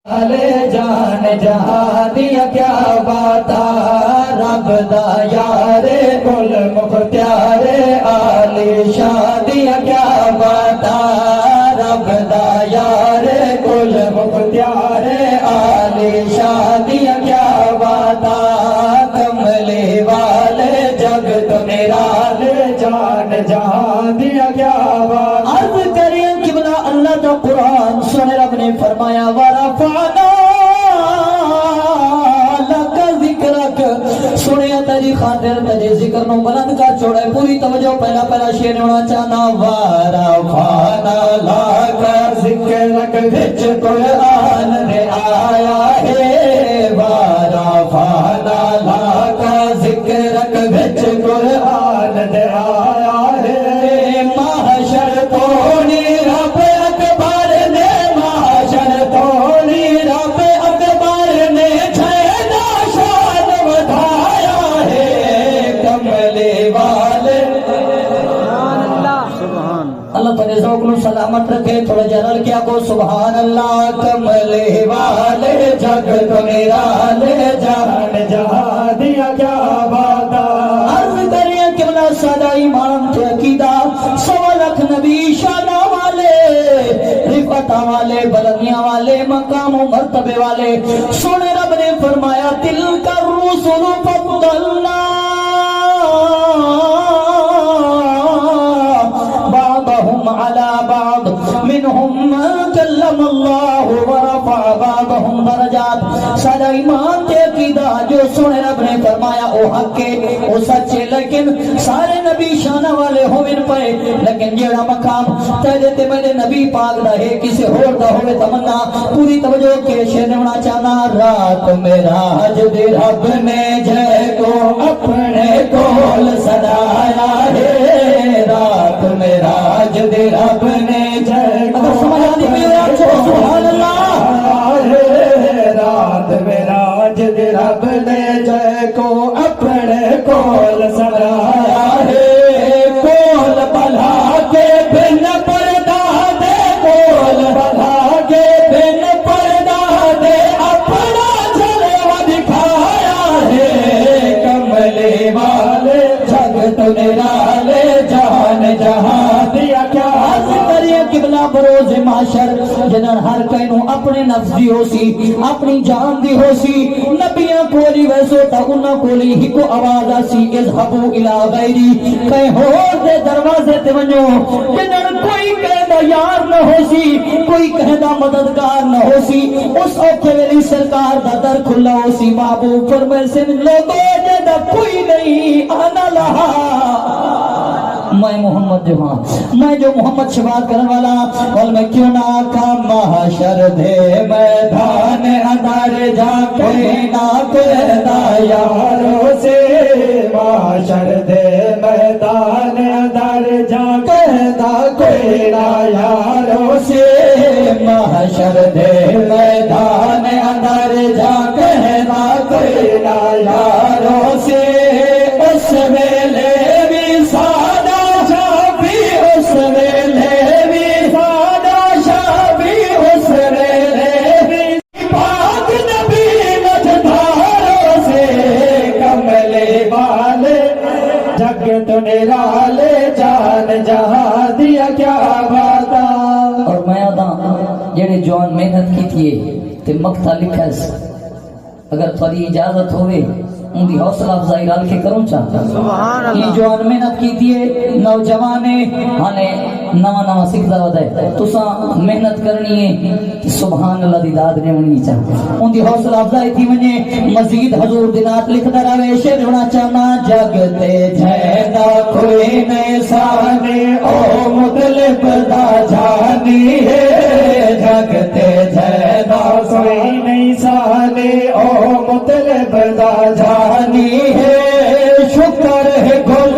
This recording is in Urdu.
جان جہاں دیا کیا باتا رب دا یار گل مختار عالی شان دیا کیا باتا رب دا یار گل مختار عالی شان دیا کیا باتا کملی والے جگ تو نرال جان جہاں دیا کیا باتا عرض کریں قبلہ اللہ دا قرآن سنے رب نے فرمایا ورفعنا لک ذکرک سنیا تیری خاطر تیرے ذکر نو بلند کر چھوڑے پوری توجہ پہلا شیر ہونا چاہنا ورفعنا لک ذکرک وچ قرآن دے آیا ہے ورفعنا لک ذکرک وچ قرآن دے آیا ہے محشر پونی رب اکبر نے محشر پونی رب اکبر نے چھینا شان بڑھایا ہے کملی والے اللہ تعالی ذوق نو سلامت رکھے تھوڑا جلال کیا کو سبحان اللہ کملی والے جگ تو نرالے جان جہاں دیا کیا باتا عرض کریے قبلہ سادہ ایمان تے عقیدہ 100 لاکھ نبی شانہ والے رفعتہ والے بلندیاں والے مقام و مرتبے والے سونے رب نے فرمایا تلک الرسل فضلنا بعضهم على بعض منهم من کلم اللہ ورفع بعضهم درجات سادہ ایمان تے عقیدہ جو سونے رب نے فرمایا او حق کے او سچے لیکن سارے نبی شانہ والے ہوئن پائے لیکن جیڑا مقام تیرے تے میرے نبی پاک دا ہے کسے ہور دا ہوئے تمنا پوری توجہ کے شیر ہونا چاہنا رات میرا حج دے رب نے جے کو اپنے کول سدایا ہے رات میرا حج دے رب نے جے کو سبحان اللہ رات میرا حج دے رب نے جے کو اپنے کول سدایا ہے کول بلا کے بن پردہ دے کول بلا کے بن پردہ دے اپنا جلوہ دکھایا ہے کملی والے جگ تو نرالے جان جہاں دیا کیا کریے قبلہ بروز معاشر جنہاں ہر کائنو اپنے نفس دی ہو سی اپنی جان دی ہو سی نبیاں کولی ویسو تا انہاں کولی ہی کو آواز آسی اذهبوا الى غیری کہیں ہور دے دروازے تے ونجو جنہاں کوئی کہدا یار نہ ہو سی کوئی کہدا مددگار نہ ہو سی اس اوکھے ویلی سرکار دا در کھلا ہو سی محبوب فرمائے سے لوگو جدا کوئی نہیں آنا لہا میں محمد جو ہاں میں جو محمد شفاعت کرن والا قل میں کیوں نہ آقا محشر دے میدان اندر جا کے نہ کہدا یاروں سے محشر دے میدان اندر جا کہدا کوئی نہ یاروں سے محشر دے میدان اندر جا کہدا کوئی نہ یاروں سے اس ویلے بھی سادہ شافی اس ویلے بھی سادہ شافی اس ویلے بھی پاک نبی نجداروں سے کملی والے جگ تو نرالے جان جہاں دیا کیا باتا اور میں آدھا جیڑے جوان محنت کی تھی تے مقتہ لکھا ہے اگر تھوڑی اجازت ہوئے ان دی حوصلہ افزائی رال کے کروں چاہتا یہ جوان محنت کی دیئے نوجوانے ہانے نوا سکھتا ہوتا ہے تو سا محنت کرنی ہے سبحان اللہ دی داد نے منی چاہتا ان دی حوصلہ افزائی تھی منی مزید حضور دینات لکھتا رہے شیر ہونا چاہنا جگتے جیدہ کوئی نیسانے او مطلب دا جانی ہے جگتے جیدہ کوئی نیسانے او مطلب دا جانی ہے شکر ہے گل